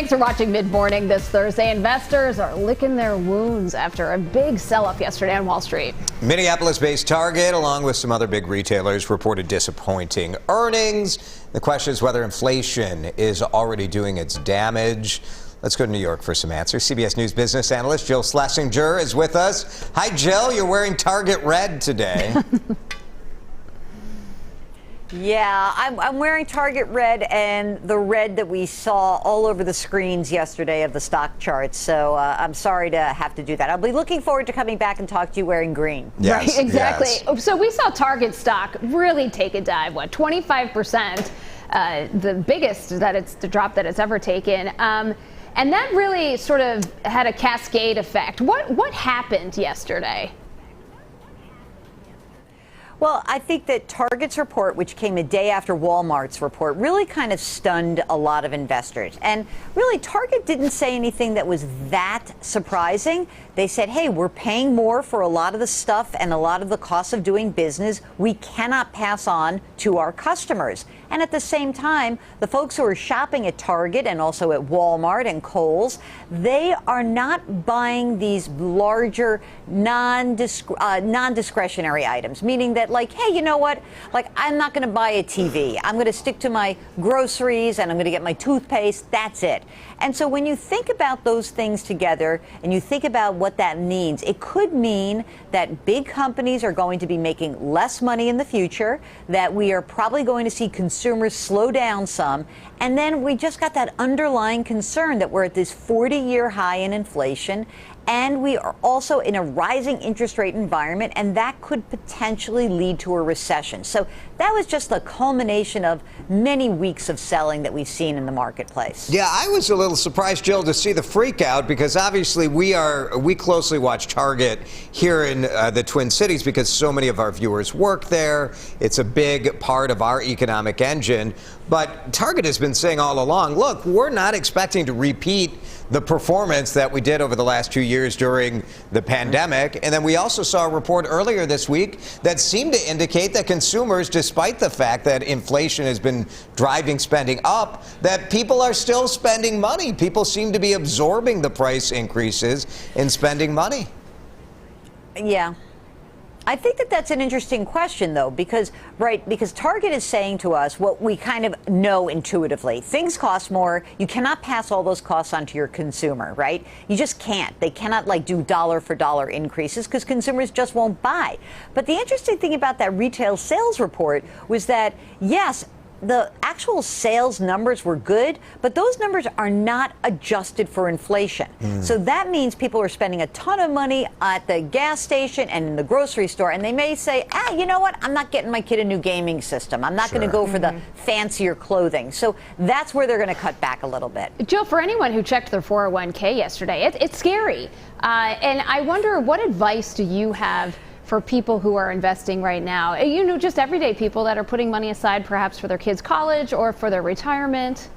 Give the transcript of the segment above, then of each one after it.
Thanks for watching Mid-Morning this Thursday. Investors are licking their wounds after a big sell-off yesterday on Wall Street. Minneapolis-based Target, along with some other big retailers, reported disappointing earnings. The question is whether inflation is already doing its damage. Let's go to New York for some answers. CBS News business analyst Jill Schlesinger is with us. Hi, Jill. You're wearing Target red today. Yeah, I'm wearing Target red and the red that we saw all over the screens yesterday of the stock charts. So I'm sorry to have to do that. I'll be looking forward to coming back and talk to you wearing green. Yes, right, exactly. Yes. So we saw Target stock really take a dive, 25%, the biggest the drop that it's ever taken. And that really sort of had a cascade effect. What happened yesterday? Well, I think that Target's report, which came a day after Walmart's report, really kind of stunned a lot of investors. And really, Target didn't say anything that was that surprising. They said, hey, we're paying more for a lot of the stuff and a lot of the costs of doing business we cannot pass on to our customers. And at the same time, the folks who are shopping at Target and also at Walmart and Kohl's, they are not buying these larger non-discretionary items, meaning that, like, hey, you know what? Like, I'm not going to buy a TV. I'm going to stick to my groceries and I'm going to get my toothpaste. That's it. And so when you think about those things together and you think about what that means, it could mean that big companies are going to be making less money in the future, that we are probably going to see consumers slow down some, and then we just got that underlying concern that we're at this 40-year high in inflation, and we are also in a rising interest rate environment, and that could potentially lead to a recession. So that was just the culmination of many weeks of selling that we've seen in the marketplace. Yeah, I was a little surprised, Jill, to see the freak out, because obviously we closely watch Target here in the Twin Cities because so many of our viewers work there. It's a big part of our economic engine. But Target has been saying all along, look, we're not expecting to repeat the performance that we did over the last 2 years during the pandemic. And then we also saw a report earlier this week that seemed to indicate that consumers, despite the fact that inflation has been driving spending up, that people are still spending money. People seem to be absorbing the price increases and spending money. Yeah. I think that that's an interesting question, though, because Target is saying to us what we kind of know intuitively. Things cost more. You cannot pass all those costs on to your consumer, right? You just can't. They cannot, like, do dollar for dollar increases because consumers just won't buy. But the interesting thing about that retail sales report was that, yes, the actual sales numbers were good, but those numbers are not adjusted for inflation. So that means people are spending a ton of money at the gas station and in the grocery store, and they may say, you know what, I'm not getting my kid a new gaming system. I'm not going to go for the fancier clothing. So that's where they're going to cut back a little bit. Jill, for anyone who checked their 401k yesterday, it's scary. And I wonder, what advice do you have for people who are investing right now? You know, just everyday people that are putting money aside perhaps for their kids' college or for their retirement.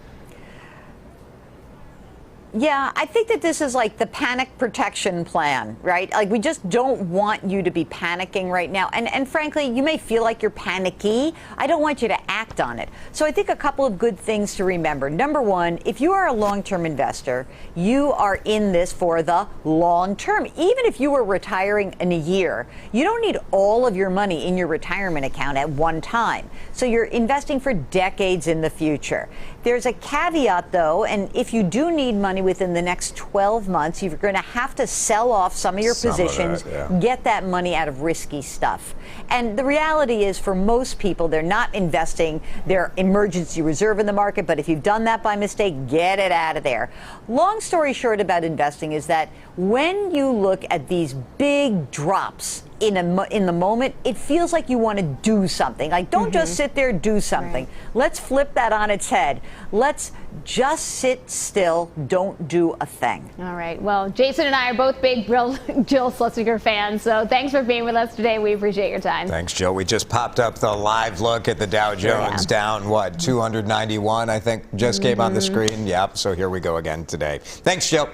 Yeah, I think that this is like the panic protection plan, right? Like, we just don't want you to be panicking right now. And frankly, you may feel like you're panicky. I don't want you to act on it. So I think a couple of good things to remember. Number one, if you are a long-term investor, you are in this for the long term. Even if you were retiring in a year, you don't need all of your money in your retirement account at one time. So you're investing for decades in the future. There's a caveat, though, and if you do need money within the next 12 months, you're going to have to sell off some of your positions, get that money out of risky stuff. And the reality is, for most people, they're not investing their emergency reserve in the market, but if you've done that by mistake, get it out of there. Long story short about investing is that when you look at these big drops in the moment, it feels like you want to do something. Like, don't just sit there, do something. Right. Let's flip that on its head. Let's just sit still, don't do a thing. All right. Well, Jason and I are both big Jill Schlesinger fans, so thanks for being with us today. We appreciate your time. Thanks, Jill. We just popped up the live look at the Dow Jones down, 291, I think, just came on the screen. Yep, so here we go again today. Thanks, Jill.